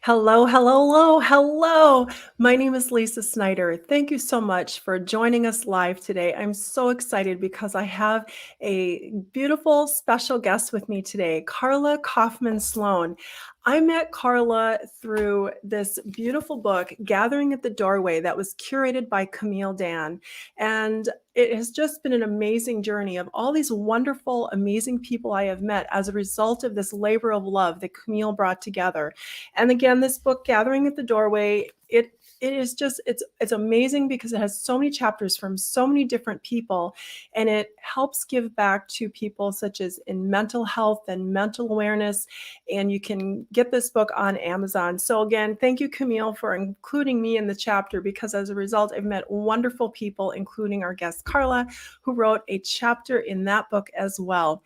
Hello, hello, hello, hello. My name is Lisa Snyder. Thank you so much for joining us live today. I'm so excited because I have a beautiful special guest with me today, Carla Kaufman Sloan. I met Carla through this beautiful book, Gathering at the Doorway, that was curated by Camille Dan. And it has just been an amazing journey of all these wonderful, amazing people I have met as a result of this labor of love that Camille brought together. And again, this book, Gathering at the Doorway, it is just it's amazing because it has so many chapters from so many different people, and it helps give back to people such as in mental health and mental awareness. And you can get this book on Amazon. So again, thank you, Camille, for including me in the chapter, because as a result, I've met wonderful people, including our guest Carla, who wrote a chapter in that book as well.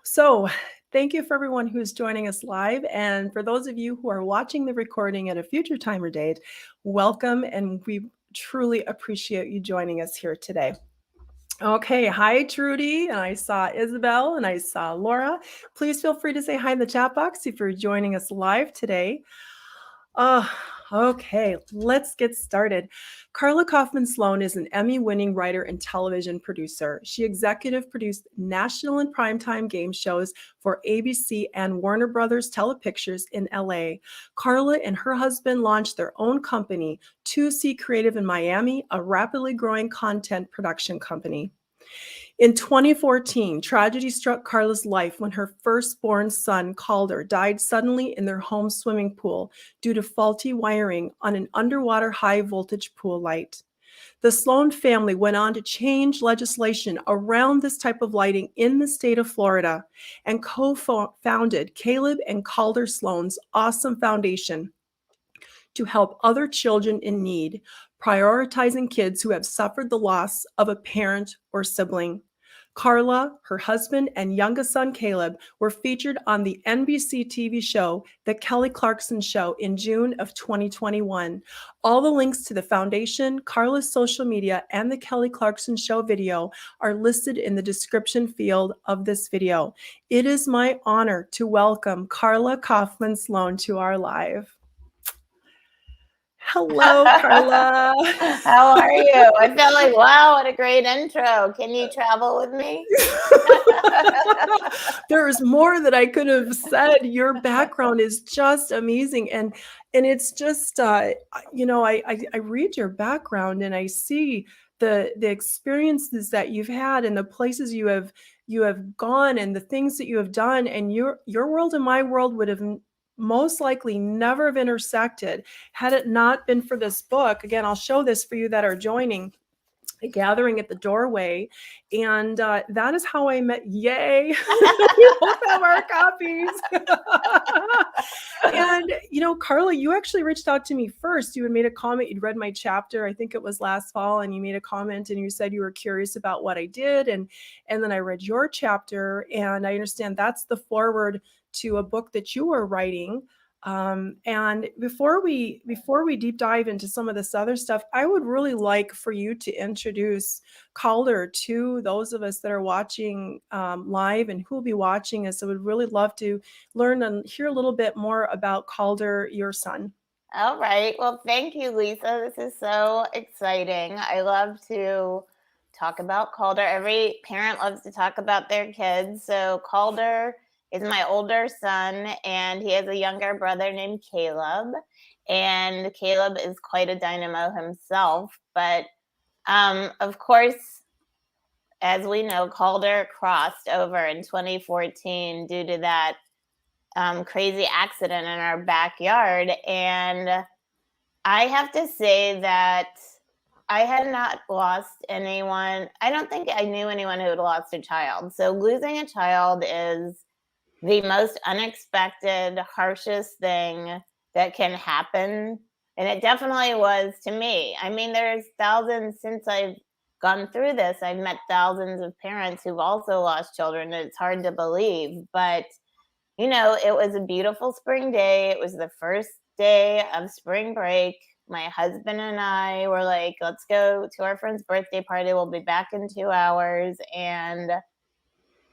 So thank you for everyone who's joining us live. And for those of you who are watching the recording at a future time or date, welcome. And we truly appreciate you joining us here today. Okay, hi Trudy, and I saw Isabel and I saw Laura. Please feel free to say hi in the chat box if you're joining us live today. Okay, let's get started. Carla Kaufman Sloan is an Emmy-winning writer and television producer. She executive produced national and primetime game shows for ABC and Warner Brothers Telepictures in LA. Carla and her husband launched their own company, 2C Creative in Miami, a rapidly growing content production company. In 2014, tragedy struck Carla's life when her firstborn son, Calder, died suddenly in their home swimming pool due to faulty wiring on an underwater high-voltage pool light. The Sloan family went on to change legislation around this type of lighting in the state of Florida and co-founded Caleb and Calder Sloan's Awesome Foundation to help other children in need, prioritizing kids who have suffered the loss of a parent or sibling. Carla, her husband, and youngest son Caleb were featured on the NBC TV show The Kelly Clarkson Show in June of 2021. All the links to the foundation, Carla's social media, and the Kelly Clarkson Show video are listed in the description field of this video. It is my honor to welcome Carla Kaufman Sloan to our live. Hello, Carla. How are you? I felt like, wow, what a great intro. Can you travel with me? There's more that I could have said. Your background is just amazing. And it's just, I read your background and I see the experiences that you've had and the places you have gone and the things that you have done. And your world and my world would have most likely never have intersected had it not been for this book. Again, I'll show this for you that are joining. Gathering at the Doorway, and that is how I met. Yay! We both have our copies. And Carla, you actually reached out to me first. You had made a comment. You'd read my chapter. I think it was last fall, and you made a comment and you said you were curious about what I did, and then I read your chapter, and I understand that's the foreword to a book that you were writing. And before we deep dive into some of this other stuff, I would really like for you to introduce Calder to those of us that are watching live and who will be watching us. I would really love to learn and hear a little bit more about Calder, your son. All right. Well, thank you, Lisa. This is so exciting. I love to talk about Calder. Every parent loves to talk about their kids. So Calder is my older son, and he has a younger brother named Caleb. And Caleb is quite a dynamo himself. But of course, as we know, Calder crossed over in 2014 due to that crazy accident in our backyard. And I have to say that I had not lost anyone. I don't think I knew anyone who had lost a child. So losing a child is the most unexpected, harshest thing that can happen. And it definitely was to me. I mean, there's thousands since I've gone through this. I've met thousands of parents who've also lost children. It's hard to believe. But, it was a beautiful spring day. It was the first day of spring break. My husband and I were like, let's go to our friend's birthday party. We'll be back in 2 hours. And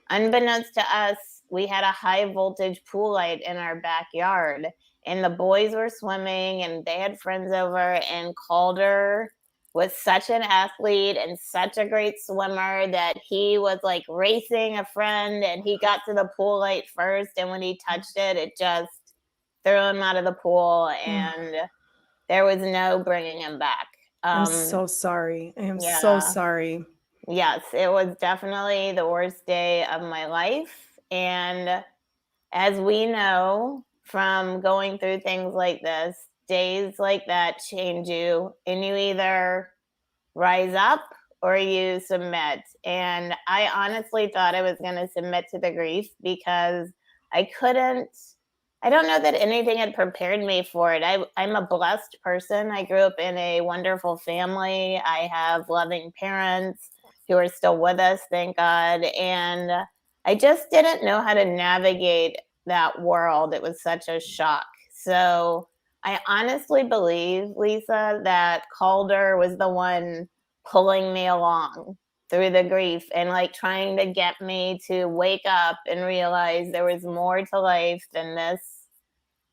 unbeknownst to us, we had a high voltage pool light in our backyard. and the boys were swimming and they had friends over, and Calder was such an athlete and such a great swimmer that he was like racing a friend, and he got to the pool light first, and when he touched it, it just threw him out of the pool, and there was no bringing him back. I'm so sorry. I am so yeah. sorry. Yes, it was definitely the worst day of my life. And as we know from going through things like this, days like that change you, and you either rise up or you submit. And I honestly thought I was going to submit to the grief because I don't know that anything had prepared me for it. I'm a blessed person. I grew up in a wonderful family. I have loving parents who are still with us, thank God. And I just didn't know how to navigate that world. It was such a shock. So I honestly believe, Lisa, that Calder was the one pulling me along through the grief and like trying to get me to wake up and realize there was more to life than this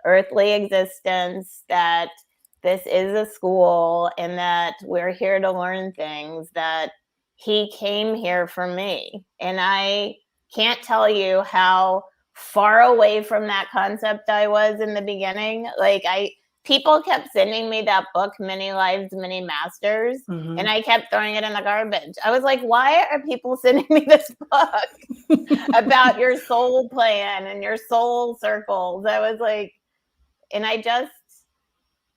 earthly existence, that this is a school and that we're here to learn things, that he came here for me. And I can't tell you how far away from that concept I was in the beginning. People kept sending me that book, Many Lives, Many Masters, and I kept throwing it in the garbage. I was like, why are people sending me this book about your soul plan and your soul circles? I was like, and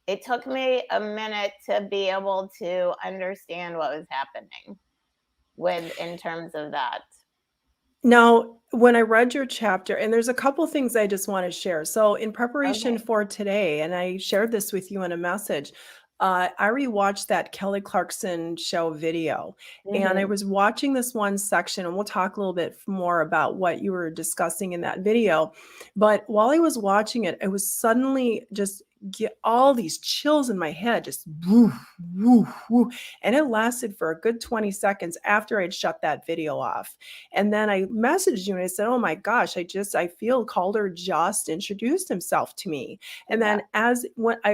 it took me a minute to be able to understand what was happening in terms of that. Now, when I read your chapter, and there's a couple things I just want to share. So, in preparation for today, and I shared this with you in a message, I rewatched that Kelly Clarkson show video, and I was watching this one section, and we'll talk a little bit more about what you were discussing in that video. But while I was watching it, I was suddenly just get all these chills in my head, just woo, woo, woo. And it lasted for a good 20 seconds after I'd shut that video off. And then I messaged you and I said, oh my gosh, I feel Calder just introduced himself to me. And then a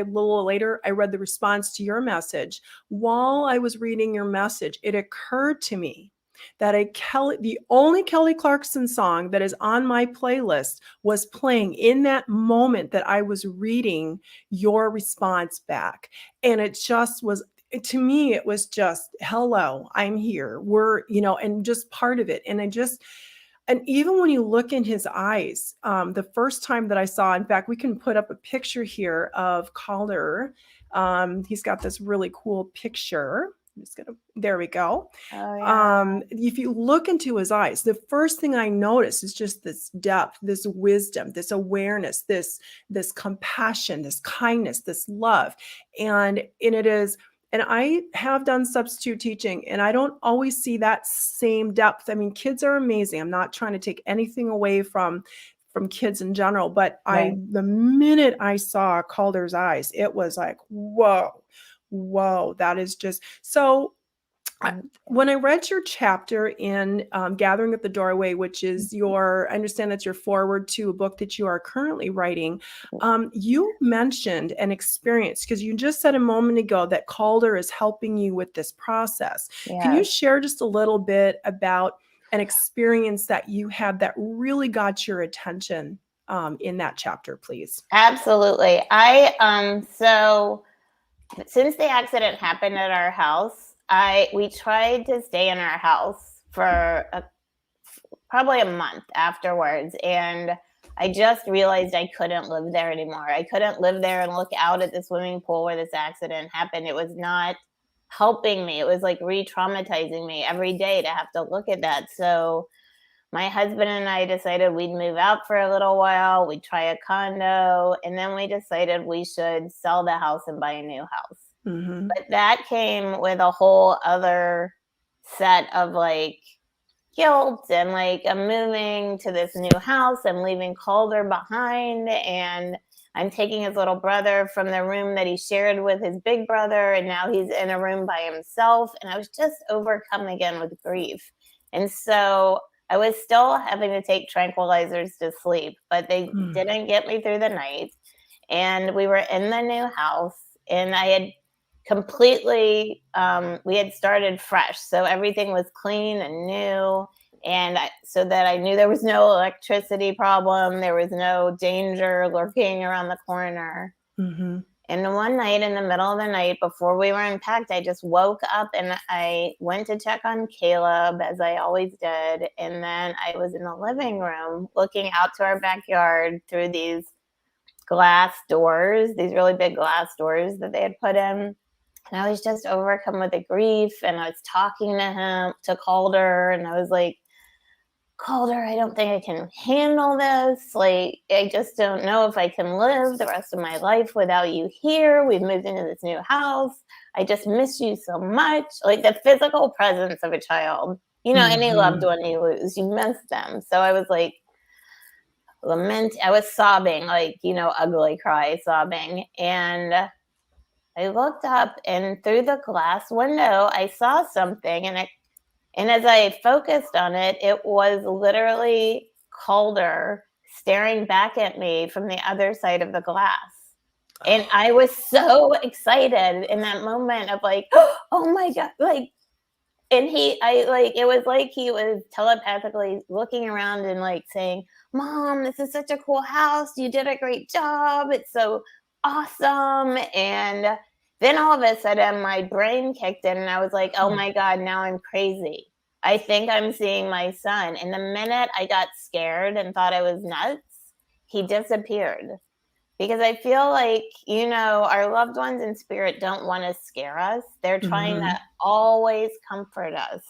little later, I read the response to your message. While I was reading your message, it occurred to me that the only Kelly Clarkson song that is on my playlist was playing in that moment that I was reading your response back. And it just was, to me, it was just, hello, I'm here. And just part of it. And even when you look in his eyes, the first time that I saw, in fact, we can put up a picture here of Calder. He's got this really cool picture. There we go. Oh, yeah. If you look into his eyes, the first thing I notice is just this depth, this wisdom, this awareness, this compassion, this kindness, this love. And I have done substitute teaching, and I don't always see that same depth. I mean, kids are amazing. I'm not trying to take anything away from kids in general, but the minute I saw Calder's eyes, it was like, whoa, that is just so. When I read your chapter in Gathering at the Doorway, which is I understand that's your foreword to a book that you are currently writing, you mentioned an experience, because you just said a moment ago that Calder is helping you with this process. Yes. Can you share just a little bit about an experience that you had that really got your attention in that chapter, please? Absolutely. So since the accident happened at our house, we tried to stay in our house for probably a month afterwards, and I just realized I couldn't live there anymore. I couldn't live there and look out at the swimming pool where this accident happened. It was not helping me. It was like re-traumatizing me every day to have to look at that. So my husband and I decided we'd move out for a little while. We'd try a condo, and then we decided we should sell the house and buy a new house. But that came with a whole other set of like guilt, and like, I'm moving to this new house. I'm leaving Calder behind, and I'm taking his little brother from the room that he shared with his big brother, and now he's in a room by himself. And I was just overcome again with grief. And so I was still having to take tranquilizers to sleep, but they didn't get me through the night. and we were in the new house, and I had completely, we had started fresh. So everything was clean and new. And so that I knew there was no electricity problem, there was no danger lurking around the corner. Mm-hmm. And one night in the middle of the night before we were unpacked, I just woke up and I went to check on Caleb, as I always did. And then I was in the living room looking out to our backyard through these glass doors, these really big glass doors that they had put in. And I was just overcome with the grief. And I was talking to Calder, and I was like, Calder, I don't think I can handle this. Like, I just don't know if I can live the rest of my life without you here. We've moved into this new house. I just miss you so much. Like the physical presence of a child, any loved one you lose, you miss them. So I was like, I was sobbing, like, ugly cry sobbing. And I looked up, and through the glass window, I saw something, and as I focused on it, it was literally Calder staring back at me from the other side of the glass. And I was so excited in that moment of like, oh my God, like, and it was like he was telepathically looking around and like saying, Mom, this is such a cool house. You did a great job. It's so awesome. And then all of a sudden my brain kicked in and I was like, oh my God, now I'm crazy. I think I'm seeing my son. And the minute I got scared and thought I was nuts, he disappeared. Because I feel like, our loved ones in spirit don't want to scare us. They're trying to always comfort us.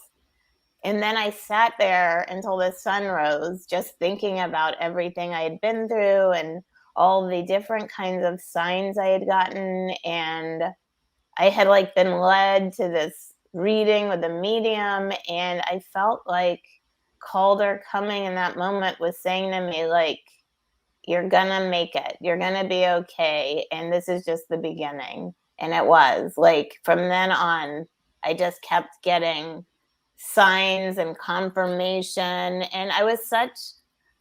And then I sat there until the sun rose, just thinking about everything I had been through and all the different kinds of signs I had gotten. And I had been led to this reading with a medium. And I felt like Calder coming in that moment was saying to me, like, you're gonna make it. You're gonna be okay. And this is just the beginning. And it was like, from then on, I just kept getting signs and confirmation. And I was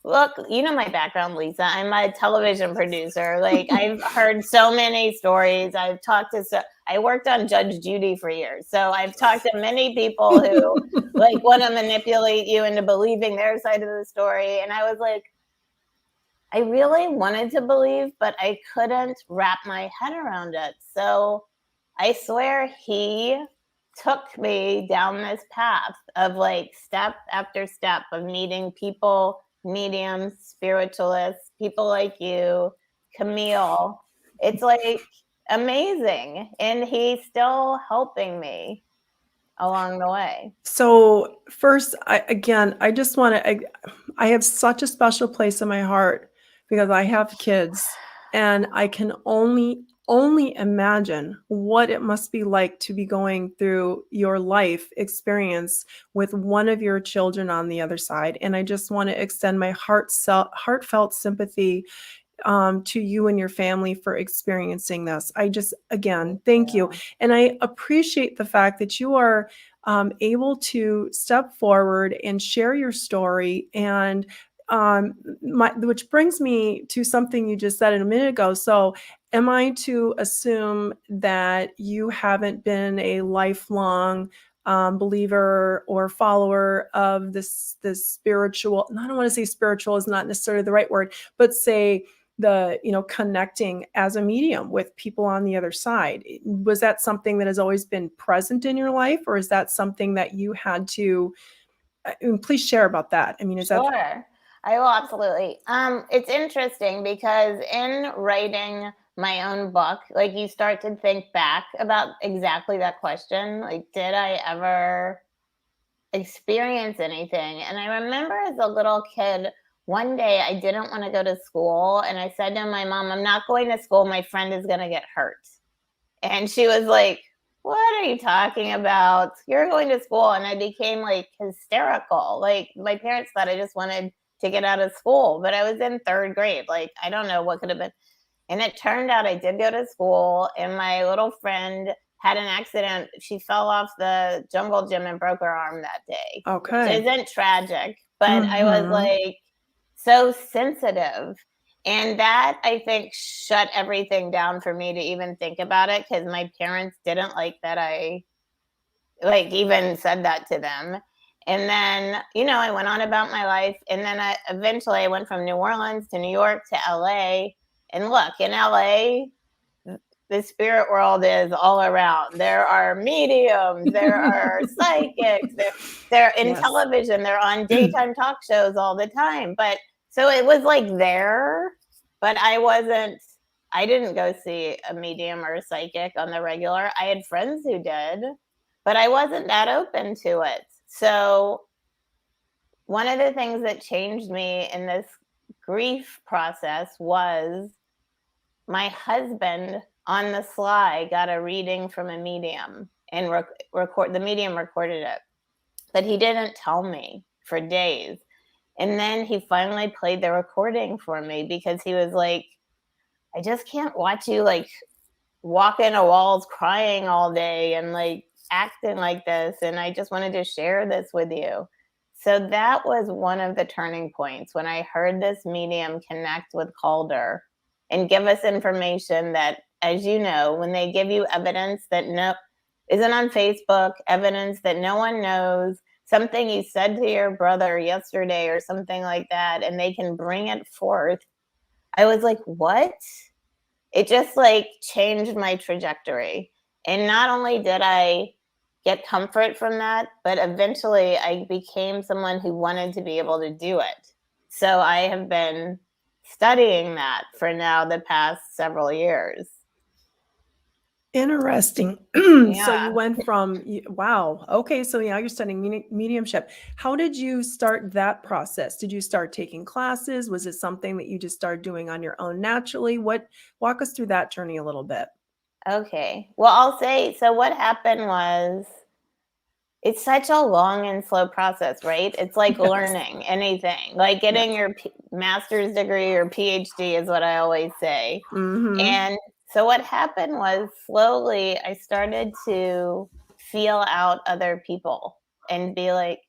look, my background, Lisa. I'm a television producer. Like, I've heard so many stories. I worked on Judge Judy for years. So I've talked to many people who want to manipulate you into believing their side of the story. And I was like, I really wanted to believe, but I couldn't wrap my head around it. So I swear he took me down this path of step after step of meeting people, mediums, spiritualists, people like you, Camille. It's amazing. And he's still helping me along the way. So first, I just want to, I have such a special place in my heart because I have kids, and I can only imagine what it must be like to be going through your life experience with one of your children on the other side. And I just want to extend my heartfelt sympathy to you and your family for experiencing this. Again, thank you. And I appreciate the fact that you are able to step forward and share your story. And which brings me to something you just said a minute ago. So am I to assume that you haven't been a lifelong believer or follower of this spiritual, I don't want to say spiritual is not necessarily the right word, but say the connecting as a medium with people on the other side? Was that something that has always been present in your life, or is that something that you had to please share about that? I mean, is Sure. that I will, absolutely. It's interesting because in writing my own book, you start to think back about exactly that question. Did I ever experience anything? And I remember as a little kid, one day I didn't want to go to school. And I said to my mom, I'm not going to school. My friend is going to get hurt. And she was like, what are you talking about? You're going to school. And I became hysterical. My parents thought I just wanted to get out of school, but I was in third grade. I don't know what could have been. And it turned out I did go to school, and my little friend had an accident. She fell off the jungle gym and broke her arm that day. okay? Which isn't tragic, but I was so sensitive. And that, I think, shut everything down for me to even think about it, because my parents didn't like that I even said that to them. And then, I went on about my life. And then eventually I went from New Orleans to New York to LA. And look, in LA, the spirit world is all around. There are mediums, there are psychics, they're in Yes. television, they're on daytime talk shows all the time. But so it was like there, but I didn't go see a medium or a psychic on the regular. I had friends who did, but I wasn't that open to it. So one of the things that changed me in this grief process was my husband on the sly got a reading from a medium, and the medium recorded it, but he didn't tell me for days. And then he finally played the recording for me, because he was like, I just can't watch you walk into walls crying all day and acting like this, and I just wanted to share this with you. So that was one of the turning points, when I heard this medium connect with Calder and give us information that, as you know, when they give you evidence that isn't on Facebook, evidence that no one knows, something you said to your brother yesterday or something like that, and they can bring it forth. I was like, what? It just changed my trajectory. And not only did I get comfort from that, but eventually I became someone who wanted to be able to do it. So I have been studying that for now the past several years. Interesting. So Yeah. you went from, wow. Okay. So now you're studying mediumship. How did you start that process? Did you start taking classes? Was it something that you just started doing on your own naturally? Walk us through that journey a little bit. Okay. Well, I'll say, so what happened was, it's such a long and slow process, right? It's like Yes. learning anything, like getting your master's degree or PhD is what I always say. Mm-hmm. And so what happened was, slowly I started to feel out other people and be like,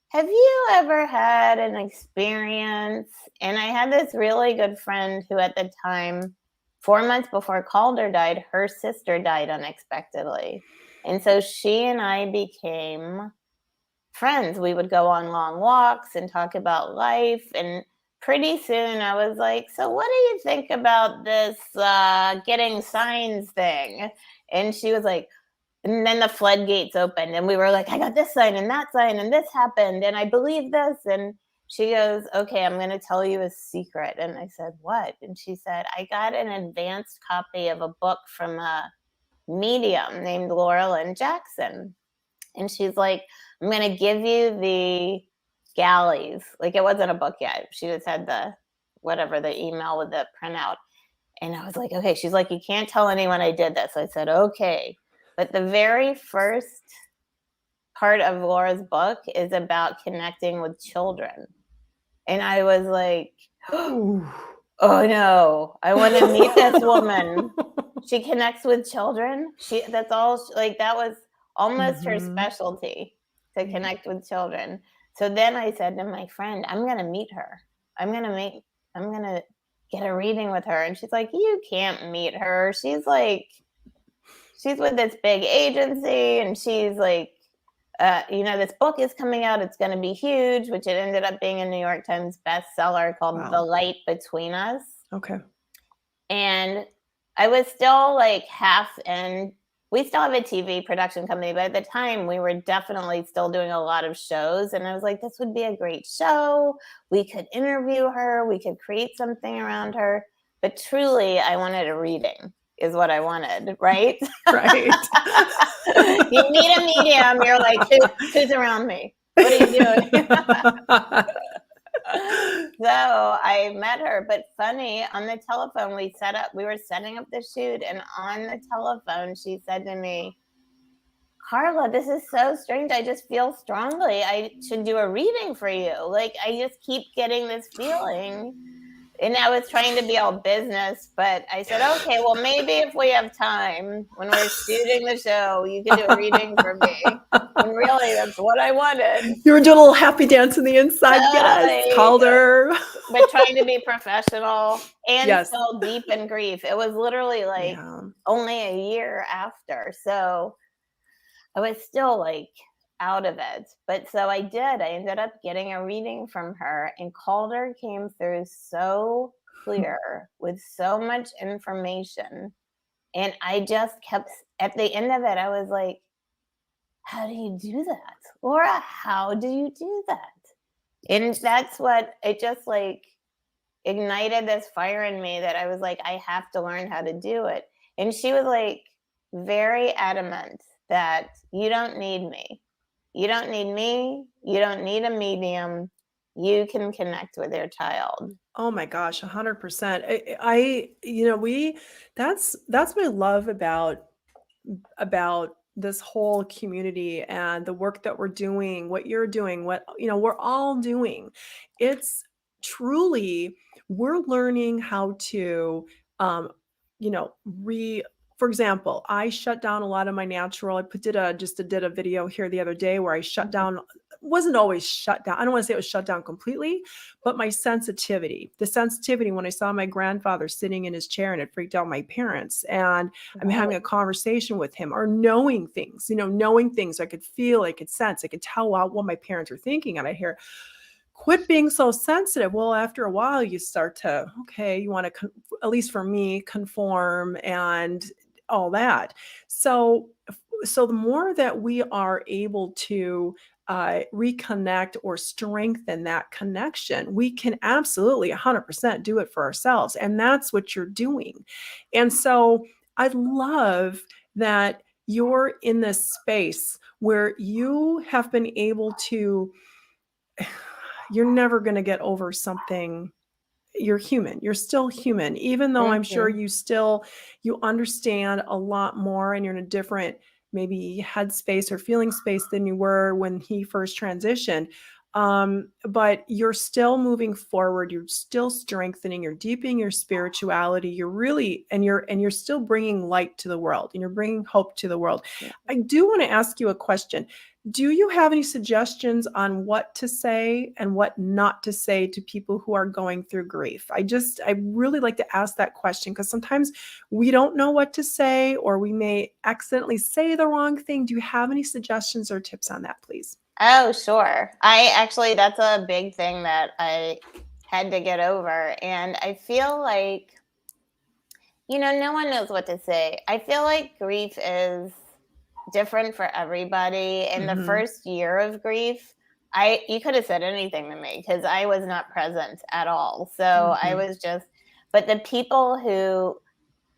have you ever had an experience? And I had this really good friend who, at the time, 4 months before Calder died, her sister died unexpectedly. And so she and I became friends. We would go on long walks and talk about life. And pretty soon I was like, so what do you think about this getting signs thing? And she was like, and then the floodgates opened, and we were like, I got this sign and that sign, and this happened, and I believe this. And she goes, okay, I'm going to tell you a secret. And I said, what? And she said, I got an advanced copy of a book from a medium named Laurel and Jackson. And she's like, I'm going to give you the galleys. It wasn't a book yet. She just had the email with the printout. And I was like, okay. She's like, you can't tell anyone I did this. I said, okay. But the very first part of Laura's book is about connecting with children. And I was like, oh no, I want to meet this woman. She connects with children. That was almost her specialty, to connect with children. So then I said to my friend, I'm going to meet her. I'm going to get a reading with her. And she's like, you can't meet her. She's with this big agency, and she's like, this book is coming out. It's going to be huge, which it ended up being a New York Times bestseller called Wow. The Light Between Us. Okay. And I was still half in. We still have a TV production company, but at the time we were definitely still doing a lot of shows. And I was like, this would be a great show. We could interview her. We could create something around her. But truly, I wanted a reading, is what I wanted, right? Right. You meet a medium, you're like, who's around me? What are you doing? So I met her, but funny, on the telephone, we were setting up the shoot, and on the telephone, she said to me, Carla, this is so strange. I just feel strongly I should do a reading for you. I just keep getting this feeling And I was trying to be all business, but I said, okay, well, maybe if we have time when we're shooting the show, you can do a reading for me. And really, that's what I wanted. You were doing a little happy dance on the inside. Totally. Yes, Calder. But trying to be professional and Yes. still deep in grief. It was literally like only a year after. So I was still like out of it. But so I did. I ended up getting a reading from her, and Calder came through so clear with so much information. And I just kept, at the end of it, I was like, how do you do that? Laura, how do you do that? And that's what it just like ignited this fire in me that I was like, I have to learn how to do it. And she was like very adamant that you don't need me. You don't need me. You don't need a medium. You can connect with your child. Oh my gosh, 100%. That's what I love about this whole community and the work that we're doing, what you're doing, what we're all doing. It's truly, we're learning how to um you know re for example, I shut down a lot of my natural. I did a video here the other day where I shut down, wasn't always shut down. I don't want to say it was shut down completely, but the sensitivity when I saw my grandfather sitting in his chair and it freaked out my parents, and I'm having a conversation with him, or knowing things I could feel, I could sense, I could tell what my parents are thinking. And I hear, quit being so sensitive. Well, after a while, you start to, okay, you want to, at least for me, conform and all that. So the more that we are able to reconnect or strengthen that connection, we can absolutely 100% do it for ourselves. And that's what you're doing. And so I love that you're in this space where you have been able to, you're never going to get over something. You're human. You're still human, even though I'm sure you understand a lot more, and you're in a different maybe headspace or feeling space than you were when he first transitioned. But you're still moving forward. You're still strengthening. You're deepening your spirituality. You're really, and you're still bringing light to the world, and you're bringing hope to the world. I do want to ask you a question. Do you have any suggestions on what to say and what not to say to people who are going through grief? I really like to ask that question, because sometimes we don't know what to say, or we may accidentally say the wrong thing. Do you have any suggestions or tips on that, please? Oh, sure. That's a big thing that I had to get over. And I feel like, no one knows what to say. I feel like grief is different for everybody. In the first year of grief, you could have said anything to me because I was not present at all. So I was but the people who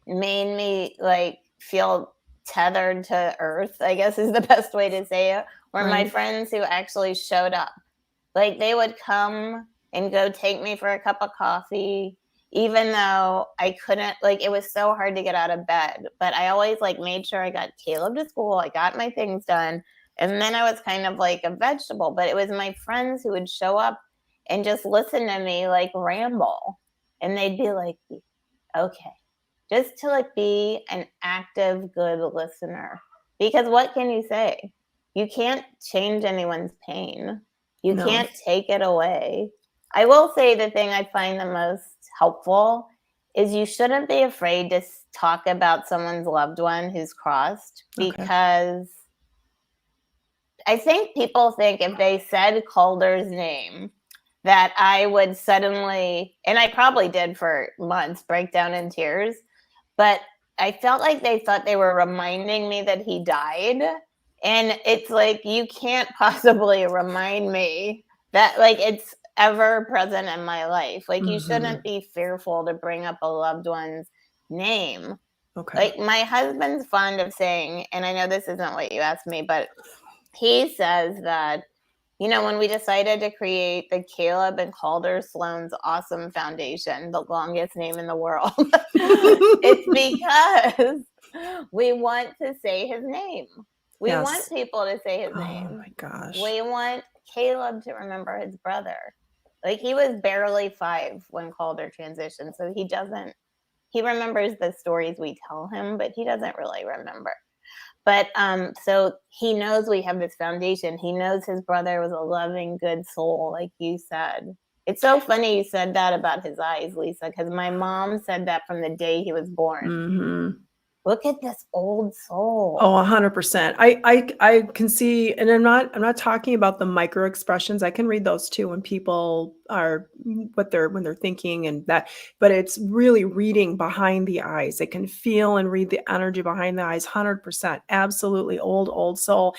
made me like feel tethered to earth, I guess is the best way to say it, were my friends who actually showed up. Like they would come and go take me for a cup of coffee, even though I couldn't, like, it was so hard to get out of bed. But I always like made sure I got Caleb to school, I got my things done. And then I was kind of like a vegetable, but it was my friends who would show up and just listen to me like ramble. And they'd be like, okay, just to like be an active, good listener. Because what can you say? You can't change anyone's pain. You can't take it away. I will say the thing I find the most helpful is you shouldn't be afraid to talk about someone's loved one who's crossed, because I think people think if they said Calder's name that I would suddenly, and I probably did for months, break down in tears, but I felt like they thought they were reminding me that he died. And it's like, you can't possibly remind me that like it's ever present in my life. Like you shouldn't be fearful to bring up a loved one's name. Like my husband's fond of saying, and I know this isn't what you asked me, but he says that, when we decided to create the Caleb and Calder Sloan's Awesome Foundation, the longest name in the world, it's because we want to say his name. We want people to say his name. Oh my gosh. We want Caleb to remember his brother. Like, he was barely 5 when Calder transitioned, so he remembers the stories we tell him, but he doesn't really remember. But so he knows we have this foundation. He knows his brother was a loving, good soul, like you said. It's so funny you said that about his eyes, Lisa, because my mom said that from the day he was born. Mm-hmm. Look at this old soul. Oh, 100%. I can see, and I'm not talking about the micro expressions. I can read those too when people are when they're thinking and that, but it's really reading behind the eyes. I can feel and read the energy behind the eyes. 100%. Absolutely old soul.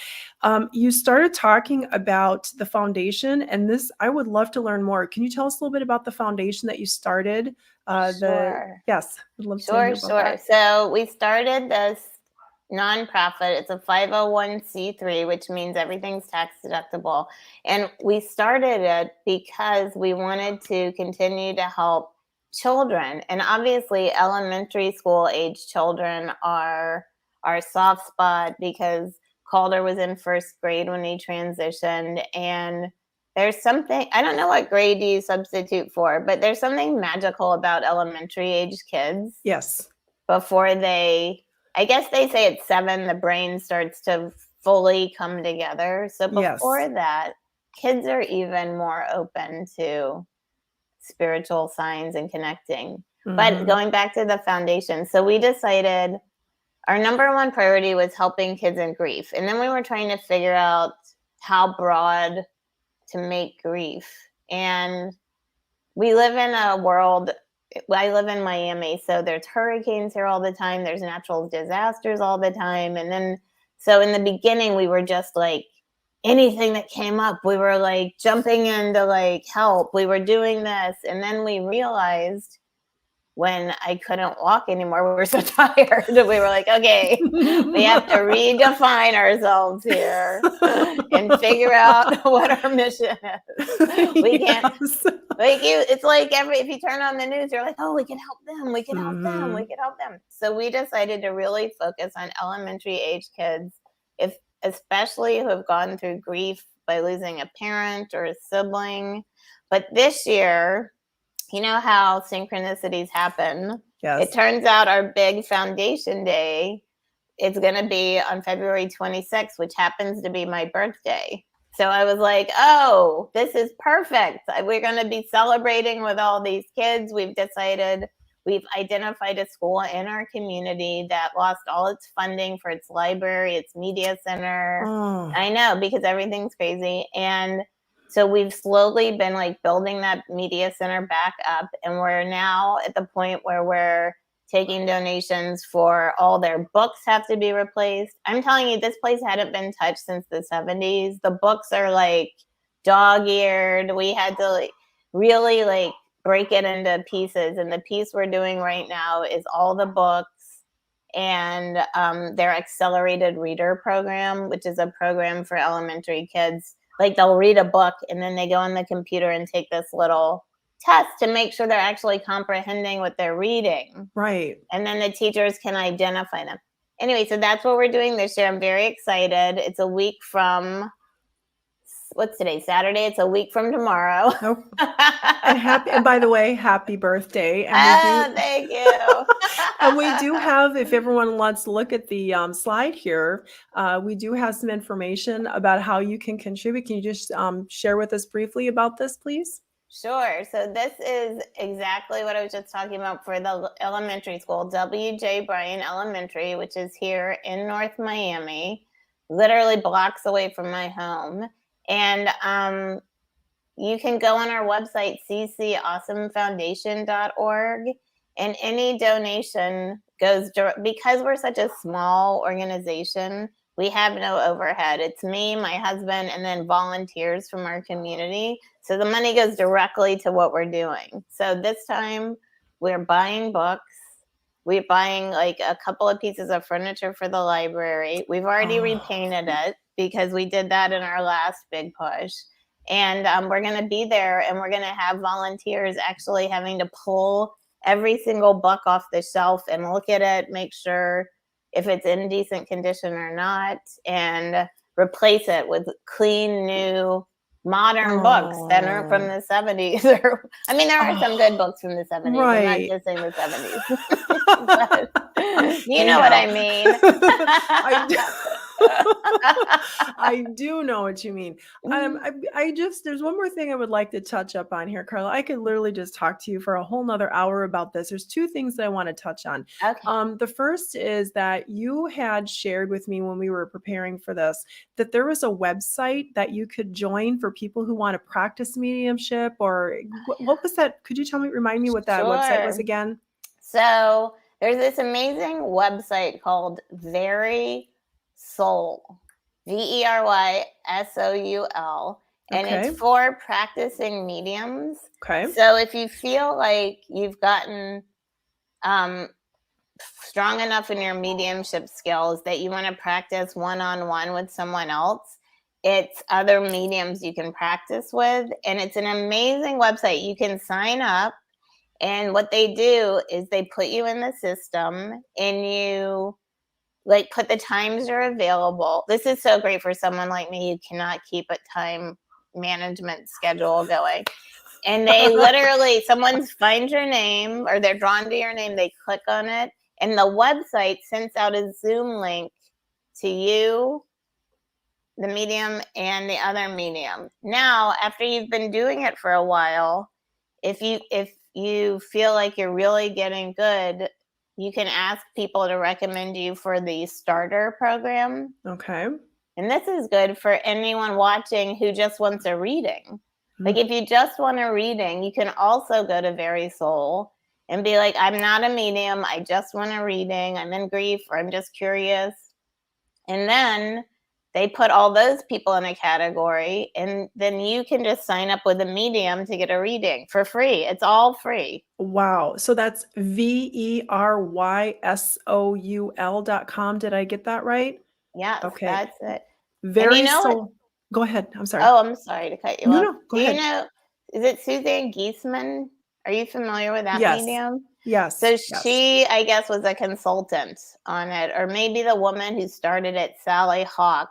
You started talking about the foundation, and this I would love to learn more. Can you tell us a little bit about the foundation that you started? Sure. Yes, I'd love to Sure, hear about sure. that. So we started this nonprofit. It's a 501c3, which means everything's tax deductible. And we started it because we wanted to continue to help children. And obviously, elementary school age children are our soft spot because Calder was in first grade when he transitioned. And there's something, I don't know what grade do you substitute for, but there's something magical about elementary age kids Yes. before I guess they say at 7, the brain starts to fully come together. So before Yes. that, kids are even more open to spiritual signs and connecting. But Mhm. going back to the foundation, so we decided our number one priority was helping kids in grief. And then we were trying to figure out how broad to make grief. And we live in a world, I live in Miami, so there's hurricanes here all the time, there's natural disasters all the time. And then, so in the beginning, we were just like, anything that came up, we were like jumping in to like help. We were doing this. And then we realized when I couldn't walk anymore, we were so tired. We were like, okay, we have to redefine ourselves here and figure out what our mission is. We can't, Yes. it's like if you turn on the news, you're like, oh, we can help them, we can help them, we Mhm. can help them. So we decided to really focus on elementary age kids, if especially who have gone through grief by losing a parent or a sibling. But this year, you know how synchronicities happen. It Yes. turns out our big foundation day is going to be on February 26th, which happens to be my birthday. So I was like, oh, this is perfect. We're going to be celebrating with all these kids. We've identified a school in our community that lost all its funding for its library, its media center. Oh. I know, because everything's crazy. And so we've slowly been like building that media center back up. And we're now at the point where we're taking donations for all their books have to be replaced. I'm telling you, this place hadn't been touched since the 70s. The books are like dog-eared. We had to like really like break it into pieces. And the piece we're doing right now is all the books and their accelerated reader program, which is a program for elementary kids. Like they'll read a book and then they go on the computer and take this little test to make sure they're actually comprehending what they're reading. Right. And then the teachers can identify them. Anyway, so that's what we're doing this year. I'm very excited. It's a week from, what's today? Saturday. It's a week from tomorrow. Oh. And by the way, happy birthday. And Oh, thank you. and we do have, if everyone wants to look at the slide here, we do have some information about how you can contribute. Can you just share with us briefly about this, please? Sure. So this is exactly what I was just talking about for the elementary school, W.J. Bryan Elementary, which is here in North Miami, literally blocks away from my home. And you can go on our website, ccawesomefoundation.org, and any donation goes direct, because we're such a small organization, we have no overhead. It's me, my husband, and then volunteers from our community. So the money goes directly to what we're doing. So this time we're buying books. We're buying like a couple of pieces of furniture for the library. We've already repainted it because we did that in our last big push. And we're going to be there and we're going to have volunteers actually having to pull every single book off the shelf and look at it, make sure if it's in decent condition or not, and replace it with clean, new modern books that are from the 70s. Or, I mean, there are some good books from the 70s. I'm not Right. just saying the 70s. But you Hey know what now. I mean. I do. I do know what you mean. I just there's one more thing I would like to touch up on here, Carla. I could literally just talk to you for a whole nother hour about this. There's two things that I want to touch on. Okay. The first is that you had shared with me when we were preparing for this that there was a website that you could join for people who want to practice mediumship, or what was that? Could you remind me what that website was Sure. again? So there's this amazing website called Very Soul, VERYSOUL, and it's Okay. for practicing mediums. Okay. So if you feel like you've gotten strong enough in your mediumship skills that you want to practice one-on-one with someone else, it's other mediums you can practice with. And it's an amazing website. You can sign up. And what they do is they put you in the system and you like put the times you're available. This is so great for someone like me who cannot keep a time management schedule going. And they literally, someone finds your name or they're drawn to your name, they click on it, and the website sends out a Zoom link to you, the medium, and the other medium. Now, after you've been doing it for a while, if you feel like you're really getting good, you can ask people to recommend you for the starter program. Okay. And this is good for anyone watching who just wants a reading. Like if you just want a reading, you can also go to Very Soul and be like, I'm not a medium. I just want a reading. I'm in grief, or I'm just curious. And then they put all those people in a category, and then you can just sign up with a medium to get a reading for free. It's all free. Wow. So that's VERYSOUL.com. Did I get that right? Yes, Okay. that's it. And you Very know what? soul. Go ahead. I'm sorry. Oh, I'm sorry to cut you No, off. no, go Do you ahead. know, is it Suzanne Giesman? Are you familiar with that Yes. medium? Yes. So Yes. she, I guess, was a consultant on it, or maybe the woman who started it, Sally Hawk,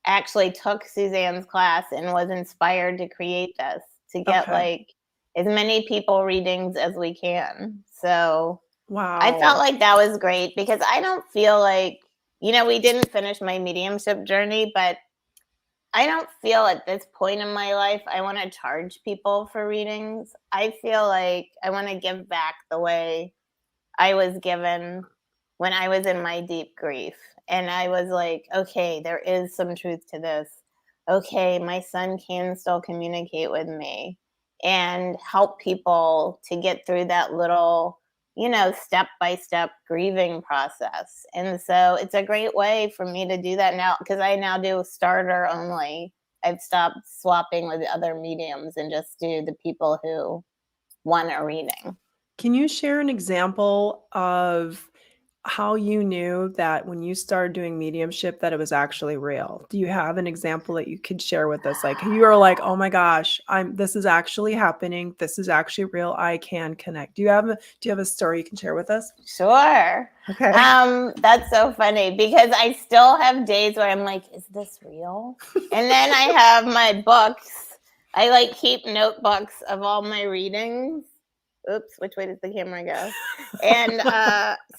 actually took Suzanne's class and was inspired to create this to get Okay. like as many people readings as we can. So I felt Wow. like that was great because I don't feel like, we didn't finish my mediumship journey, but I don't feel at this point in my life I want to charge people for readings. I feel like I want to give back the way I was given when I was in my deep grief. And I was like, okay, there is some truth to this. Okay, my son can still communicate with me and help people to get through that little, step by step grieving process. And so it's a great way for me to do that now because I now do starter only. I've stopped swapping with other mediums and just do the people who want a reading. Can you share an example of how you knew that when you started doing mediumship that it was actually real? Do you have an example that you could share with us? Like you are like, "Oh my gosh, this is actually happening. This is actually real. I can connect." Do you have a story you can share with us? Sure. Okay. That's so funny because I still have days where I'm like, is this real? And then I have my books. I like keep notebooks of all my readings. Oops, which way does the camera go? And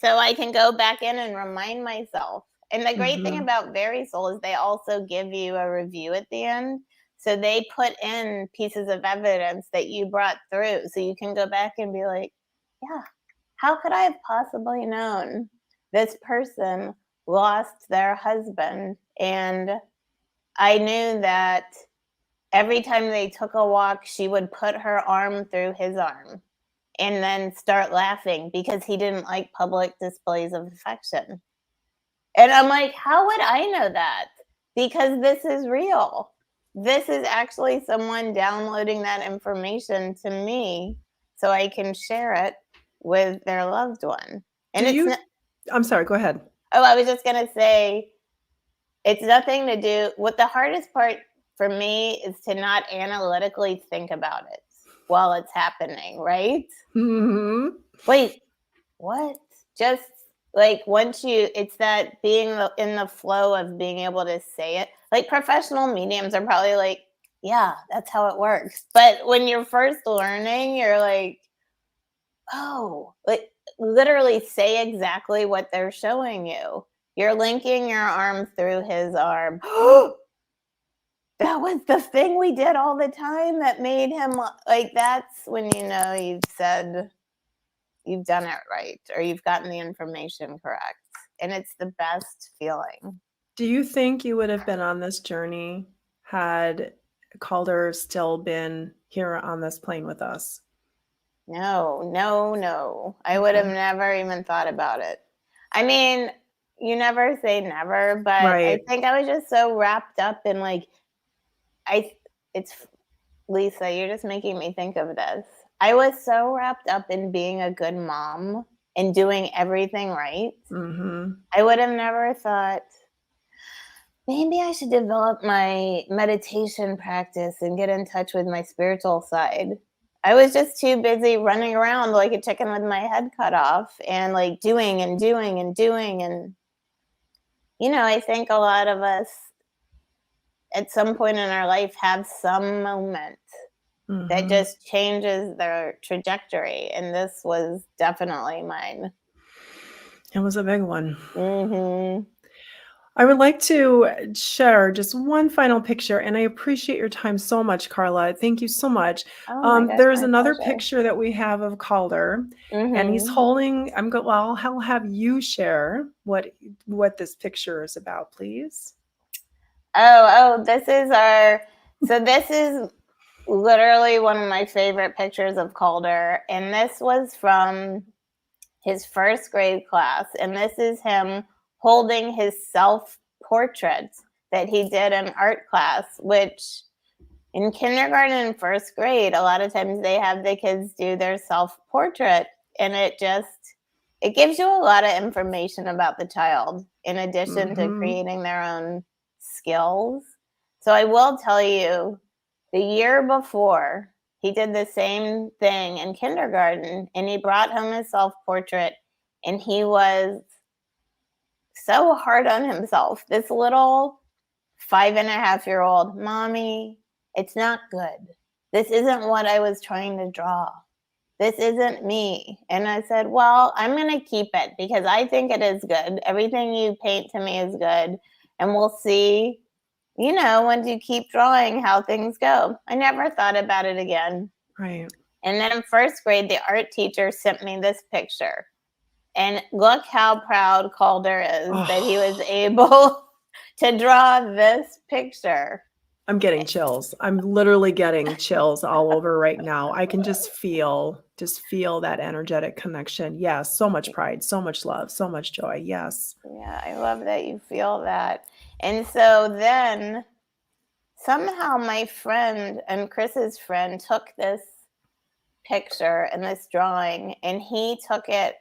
so I can go back in and remind myself. And the great thing Mhm. about Very Soul is they also give you a review at the end. So they put in pieces of evidence that you brought through. So you can go back and be like, yeah, how could I have possibly known this person lost their husband? And I knew that every time they took a walk, she would put her arm through his arm and then start laughing because he didn't like public displays of affection. And I'm like, how would I know that? Because this is real. This is actually someone downloading that information to me so I can share it with their loved one. And Do it's you not, I'm sorry, go ahead. I was just going to say, it's nothing to do. What the hardest part for me is to not analytically think about it while it's happening, right? Mhm. Wait, what? Just like it's that being in the flow of being able to say it. Like professional mediums are probably like, yeah, that's how it works. But when you're first learning, you're like, oh, like literally say exactly what they're showing you. You're linking your arm through his arm. That was the thing we did all the time that made him like, that's when you know you've done it right, or you've gotten the information correct. And it's the best feeling. Do you think you would have been on this journey had Calder still been here on this plane with us? No. I would have Okay. never even thought about it. I mean, you never say never, but I Right. think I was just so wrapped up in like, I, it's Lisa, you're just making me think of this. I was so wrapped up in being a good mom and doing everything right. Mhm. I would have never thought, maybe I should develop my meditation practice and get in touch with my spiritual side. I was just too busy running around like a chicken with my head cut off and like doing and doing and doing. And, I think a lot of us at some point in our life have some moment that Mhm. just changes their trajectory. And this was definitely mine. It was a big one. Hmm. I would like to share just one final picture, and I appreciate your time so much, Carla. Thank you so much. Oh my gosh, There's my another pleasure. picture that we have of Calder, and he's Hmm. holding. Well, I'll have you share what this picture is about, please. This is this is literally one of my favorite pictures of Calder. And this was from his first grade class. And this is him holding his self portrait that he did in art class, which in kindergarten and first grade, a lot of times they have the kids do their self portrait. And it gives you a lot of information about the child in addition to Mhm. creating their own skills. So I will tell you, the year before, he did the same thing in kindergarten and he brought home his self portrait and he was so hard on himself. This little 5.5-year-old, mommy, it's not good. This isn't what I was trying to draw. This isn't me. And I said, well, I'm going to keep it because I think it is good. Everything you paint to me is good. And we'll see, once you keep drawing, how things go. I never thought about it again. Right. And then in first grade, the art teacher sent me this picture. And look how proud Calder is that he was Oh, able to draw this picture. I'm getting chills. I'm literally getting chills all over right now. I can just feel that energetic connection. Yes, so much pride, so much love, so much joy. Yes. Yeah, I love that you feel that. And so then somehow my friend and Chris's friend took this picture and this drawing and he took it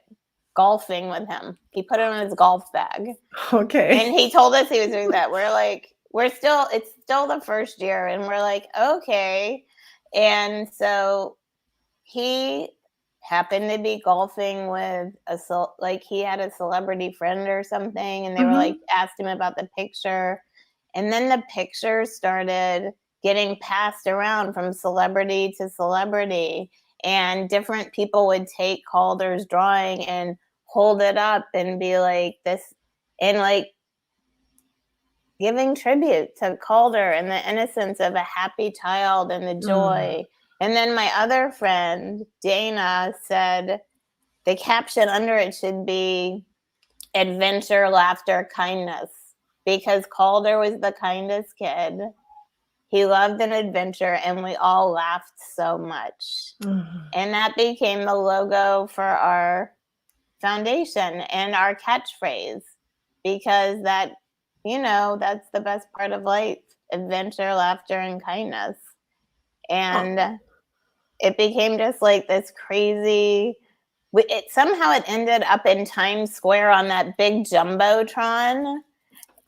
golfing with him. He put it in his golf bag. Okay. And he told us he was doing that. It's still the first year and we're like, okay. And so he happened to be golfing with he had a celebrity friend or something and they were like Mhm. asked him about the picture and then the picture started getting passed around from celebrity to celebrity and different people would take Calder's drawing and hold it up and be like this and like giving tribute to Calder and the innocence of a happy child and the Mm. joy. And then my other friend, Dana, said the caption under it should be adventure, laughter, kindness, because Calder was the kindest kid. He loved an adventure, and we all laughed so much. Mhm. And that became the logo for our foundation and our catchphrase because that's the best part of life: adventure, laughter, and kindness. Oh, And it became just like this crazy somehow it ended up in Times Square on that big jumbotron.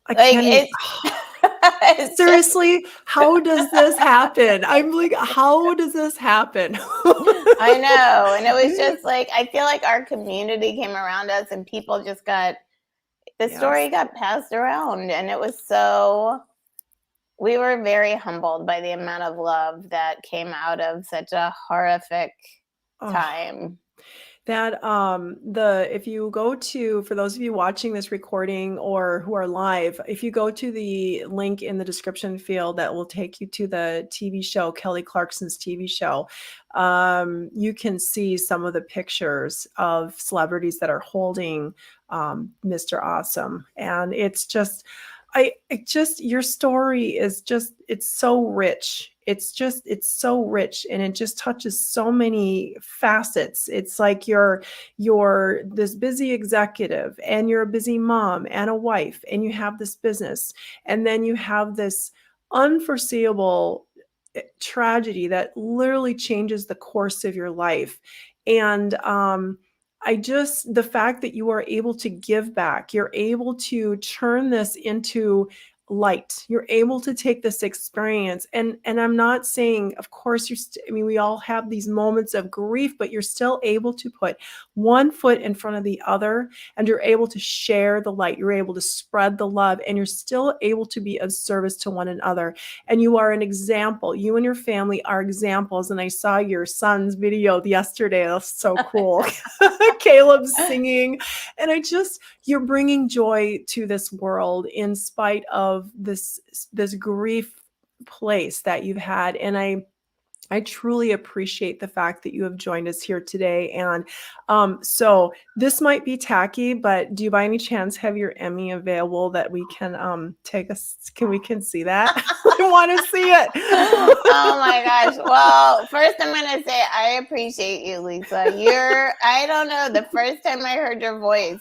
I Like can't even. it's it's just Seriously, how does this happen? I'm like, how does this happen? I know. And it was just like I feel like our community came around us and people just got the Yes. story got passed around and it was so we were very humbled by the amount of love that came out of such a horrific time. That if you go to, for those of you watching this recording or who are live, if you go to the link in the description field that will take you to the TV show, Kelly Clarkson's TV show, you can see some of the pictures of celebrities that are holding Mr. Awesome. And it's just, your story is just, it's so rich. It's so rich, and it just touches so many facets. It's like you're this busy executive, and you're a busy mom and a wife, and you have this business, and then you have this unforeseeable tragedy that literally changes the course of your life. And the fact that you are able to give back, you're able to turn this into light, you're able to take this experience, and I'm not saying, of course, we all have these moments of grief, but you're still able to put one foot in front of the other, and you're able to share the light, you're able to spread the love, and you're still able to be of service to one another. And you are an example. You and your family are examples. And I saw your son's video yesterday. That's so cool. Caleb singing, and you're bringing joy to this world in spite of this grief place that you've had. And I truly appreciate the fact that you have joined us here today. And so this might be tacky, but do you by any chance have your Emmy available that we can we can see that? I want to see it. Oh my gosh. Well, first I'm going to say I appreciate you, Lisa. I don't know, the first time I heard your voice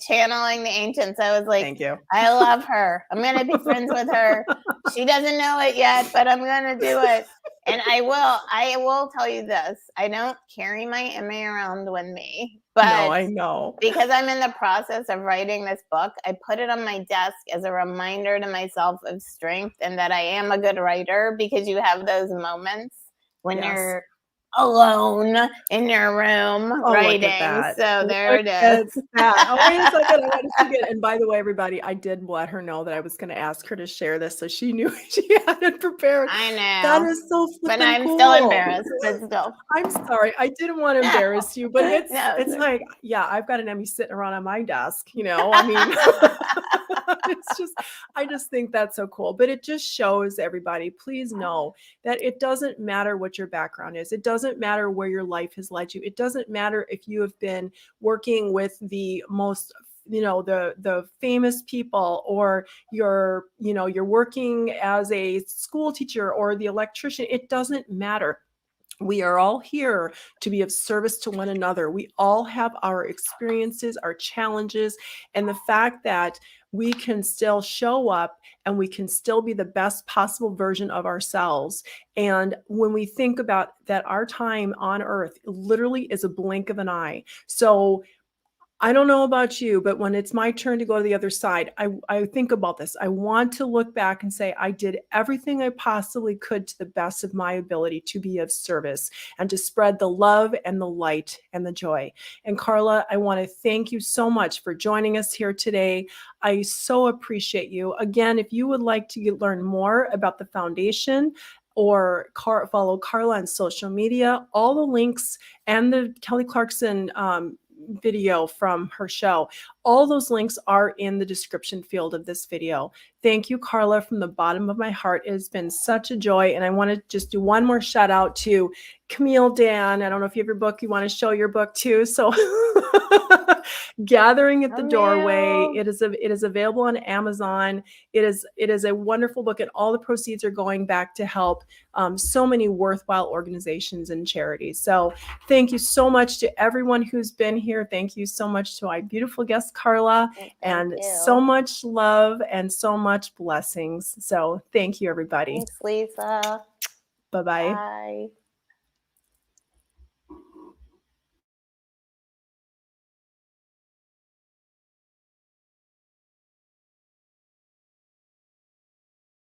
channeling the ancients, I was like, thank you. I love her. I'm going to be friends with her. She doesn't know it yet, but I'm going to do it. And I will tell you this. I don't carry my Emmy around with me, but no, I know, because I'm in the process of writing this book, I put it on my desk as a reminder to myself of strength and that I am a good writer, because you have those moments when you're alone in your room writing. So there it is. Oh, wait a second. I want to see it. And by the way, everybody, I did let her know that I was going to ask her to share this, so she knew she had it prepared. I know. That is so flippin' But I'm cool. still embarrassed. But still. I'm sorry. I didn't want to embarrass you, but it's like, yeah, I've got an Emmy sitting around on my desk, I mean, I just think that's so cool. But it just shows everybody, please know that it doesn't matter what your background is. It doesn't matter where your life has led you. It doesn't matter if you have been working with the most, the famous people, or you're working as a school teacher or the electrician. It doesn't matter. We are all here to be of service to one another. We all have our experiences, our challenges, and the fact that we can still show up and we can still be the best possible version of ourselves. And when we think about that, our time on earth literally is a blink of an eye. So I don't know about you, but when it's my turn to go to the other side, I think about this. I want to look back and say, I did everything I possibly could to the best of my ability to be of service and to spread the love and the light and the joy. And Carla, I want to thank you so much for joining us here today. I so appreciate you. Again, if you would like to learn more about the foundation, or follow Carla on social media, all the links and the Kelly Clarkson video from her show, all those links are in the description field of this video. Thank you, Carla, from the bottom of my heart. It has been such a joy. And I want to just do one more shout out to Camille Dan. I don't know if you have your book, you want to show your book too. So Gathering at the Doorway. It is available on Amazon. It is a wonderful book, and all the proceeds are going back to help so many worthwhile organizations and charities. So thank you so much to everyone who's been here. Thank you so much to my beautiful guest, Carla, and so much love and so much blessings. So thank you, everybody. Thanks, Lisa. Bye-bye. Bye.